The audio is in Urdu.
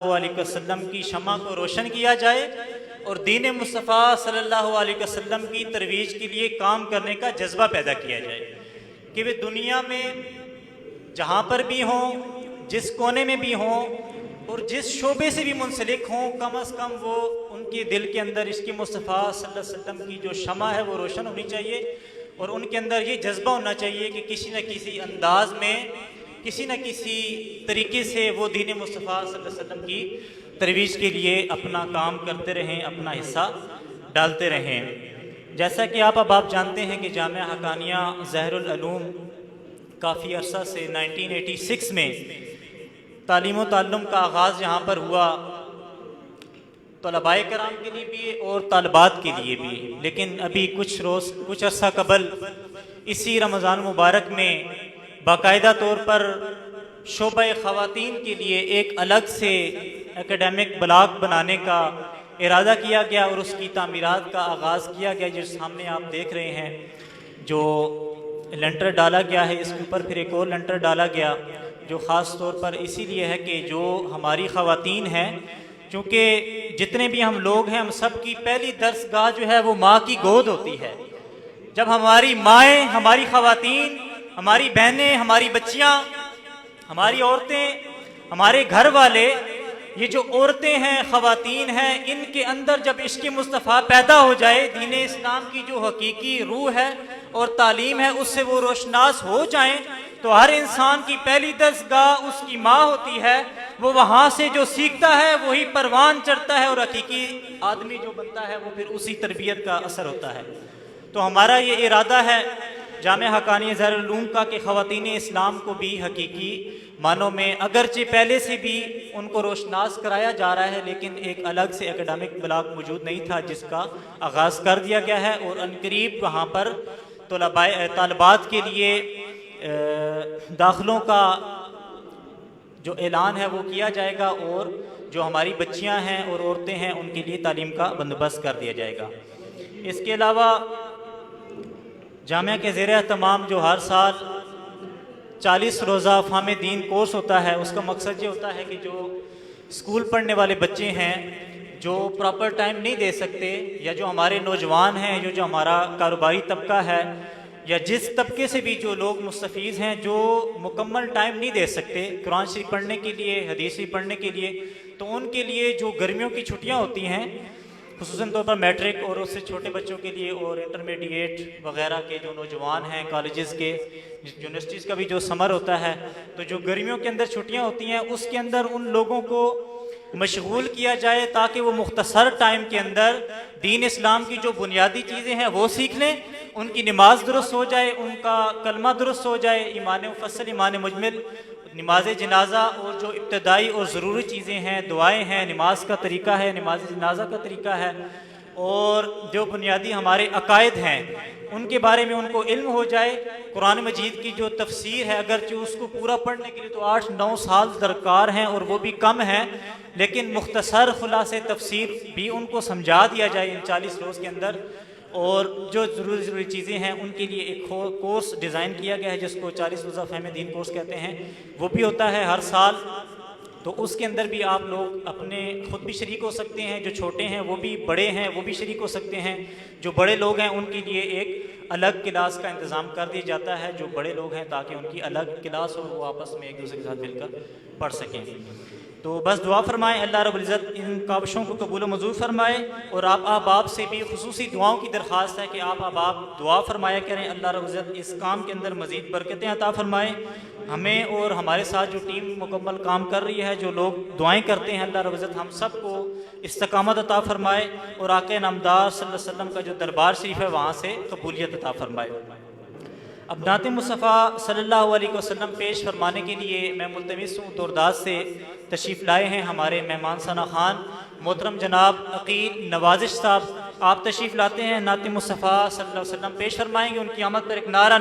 علیہ وسلم کی شمع کو روشن کیا جائے اور دین مصطفیٰ صلی اللہ علیہ وسلم کی ترویج کے لیے کام کرنے کا جذبہ پیدا کیا جائے کہ وہ دنیا میں جہاں پر بھی ہوں، جس کونے میں بھی ہوں اور جس شعبے سے بھی منسلک ہوں، کم از کم وہ ان کے دل کے اندر عشق مصطفیٰ صلی اللہ علیہ وسلم کی جو شمع ہے وہ روشن ہونی چاہیے اور ان کے اندر یہ جذبہ ہونا چاہیے کہ کسی نہ کسی انداز میں، کسی نہ کسی طریقے سے وہ دین مصطفیٰ صلی اللہ علیہ وسلم کی ترویج کے لیے اپنا کام کرتے رہیں، اپنا حصہ ڈالتے رہیں۔ جیسا کہ آپ جانتے ہیں کہ جامعہ حقانیہ ظاہر العلوم کافی عرصہ سے 1986 میں تعلیم و تعلم کا آغاز یہاں پر ہوا، طلباء کرام کے لیے بھی اور طالبات کے لیے بھی، لیکن ابھی کچھ عرصہ قبل اسی رمضان مبارک میں باقاعدہ طور پر شعبہ خواتین کے لیے ایک الگ سے اکیڈمک بلاک بنانے کا ارادہ کیا گیا اور اس کی تعمیرات کا آغاز کیا گیا، جو سامنے آپ دیکھ رہے ہیں، جو لنٹر ڈالا گیا ہے، اس کے اوپر پھر ایک اور لنٹر ڈالا گیا جو خاص طور پر اسی لیے ہے کہ جو ہماری خواتین ہیں، چونکہ جتنے بھی ہم لوگ ہیں، ہم سب کی پہلی درسگاہ جو ہے وہ ماں کی گود ہوتی ہے۔ جب ہماری مائیں، ہماری خواتین، ہماری بہنیں، ہماری بچیاں، ہماری عورتیں، ہمارے گھر والے، یہ جو عورتیں ہیں، خواتین ہیں، ان کے اندر جب عشق مصطفیٰ پیدا ہو جائے، دین اسلام کی جو حقیقی روح ہے اور تعلیم ہے، اس سے وہ روشناس ہو جائیں، تو ہر انسان کی پہلی درسگاہ اس کی ماں ہوتی ہے۔ وہ وہاں سے جو سیکھتا ہے وہی پروان چڑھتا ہے اور حقیقی آدمی جو بنتا ہے وہ پھر اسی تربیت کا اثر ہوتا ہے۔ تو ہمارا یہ ارادہ ہے جامعہ حقانیہ ظاہر العلوم کا کہ خواتین اسلام کو بھی حقیقی معنوں میں اگرچہ پہلے سے بھی ان کو روشناس کرایا جا رہا ہے، لیکن ایک الگ سے اکیڈمک بلاک موجود نہیں تھا جس کا آغاز کر دیا گیا ہے، اور عنقریب وہاں پر طالبات کے لیے داخلوں کا جو اعلان ہے وہ کیا جائے گا، اور جو ہماری بچیاں ہیں اور عورتیں ہیں ان کے لیے تعلیم کا بندوبست کر دیا جائے گا۔ اس کے علاوہ جامعہ کے زیر اہتمام جو ہر سال 40 روزہ فہم دین کورس ہوتا ہے، اس کا مقصد یہ ہوتا ہے کہ جو اسکول پڑھنے والے بچے ہیں جو پراپر ٹائم نہیں دے سکتے، یا جو ہمارے نوجوان ہیں، جو ہمارا کاروباری طبقہ ہے، یا جس طبقے سے بھی جو لوگ مستفیض ہیں جو مکمل ٹائم نہیں دے سکتے قرآن شریف پڑھنے کے لیے، حدیث شریف پڑھنے کے لیے، تو ان کے لیے جو گرمیوں کی چھٹیاں ہوتی ہیں، خصوصاً طور پر میٹرک اور اس سے چھوٹے بچوں کے لیے، اور انٹرمیڈیٹ وغیرہ کے جو نوجوان ہیں، کالجز کے، یونیورسٹیز کا بھی جو سمر ہوتا ہے، تو جو گرمیوں کے اندر چھٹیاں ہوتی ہیں اس کے اندر ان لوگوں کو مشغول کیا جائے تاکہ وہ مختصر ٹائم کے اندر دین اسلام کی جو بنیادی چیزیں ہیں وہ سیکھ لیں، ان کی نماز درست ہو جائے، ان کا کلمہ درست ہو جائے، ایمان مفصل، ایمان مجمل، نماز جنازہ، اور جو ابتدائی اور ضروری چیزیں ہیں، دعائیں ہیں، نماز کا طریقہ ہے، نماز جنازہ کا طریقہ ہے، اور جو بنیادی ہمارے عقائد ہیں ان کے بارے میں ان کو علم ہو جائے۔ قرآن مجید کی جو تفسیر ہے، اگرچہ اس کو پورا پڑھنے کے لیے تو 8-9 سال درکار ہیں اور وہ بھی کم ہیں، لیکن مختصر خلاصے تفسیر بھی ان کو سمجھا دیا جائے ان 40 روز کے اندر، اور جو ضروری چیزیں ہیں ان کے لیے ایک کورس ڈیزائن کیا گیا ہے جس کو 40 روزہ فہم دین کورس کہتے ہیں، وہ بھی ہوتا ہے ہر سال۔ تو اس کے اندر بھی آپ لوگ اپنے خود بھی شریک ہو سکتے ہیں، جو چھوٹے ہیں وہ بھی، بڑے ہیں وہ بھی شریک ہو سکتے ہیں۔ جو بڑے لوگ ہیں ان کے لیے ایک الگ کلاس کا انتظام کر دیا جاتا ہے، جو بڑے لوگ ہیں، تاکہ ان کی الگ کلاس ہو، وہ آپس میں ایک دوسرے کے ساتھ مل کر پڑھ سکیں۔ تو بس دعا فرمائیں اللہ رب العزت ان کاوشوں کو قبول و منظور فرمائے، اور آپ احباب سے بھی خصوصی دعاؤں کی درخواست ہے کہ آپ احباب دعا فرمایا کریں، اللہ رب العزت اس کام کے اندر مزید برکتیں عطا فرمائے ہمیں، اور ہمارے ساتھ جو ٹیم مکمل کام کر رہی ہے، جو لوگ دعائیں کرتے ہیں، اللہ رب العزت ہم سب کو استقامت عطا فرمائے، اور آقا نامدار صلی اللہ علیہ وسلم کا جو دربار شریف ہے وہاں سے قبولیت عطا فرمائے۔ اب نعت مصطفیٰ صلی اللہ علیہ وسلم پیش فرمانے کے لیے میں ملتمس ہوں، دورداز سے تشریف لائے ہیں ہمارے مہمان ثنا خان محترم جناب عقیل نوازش صاحب، آپ تشریف لاتے ہیں، نعت مصطفیٰ صلی اللہ علیہ وسلم پیش فرمائیں گے، ان کی آمد پر ایک نعرہ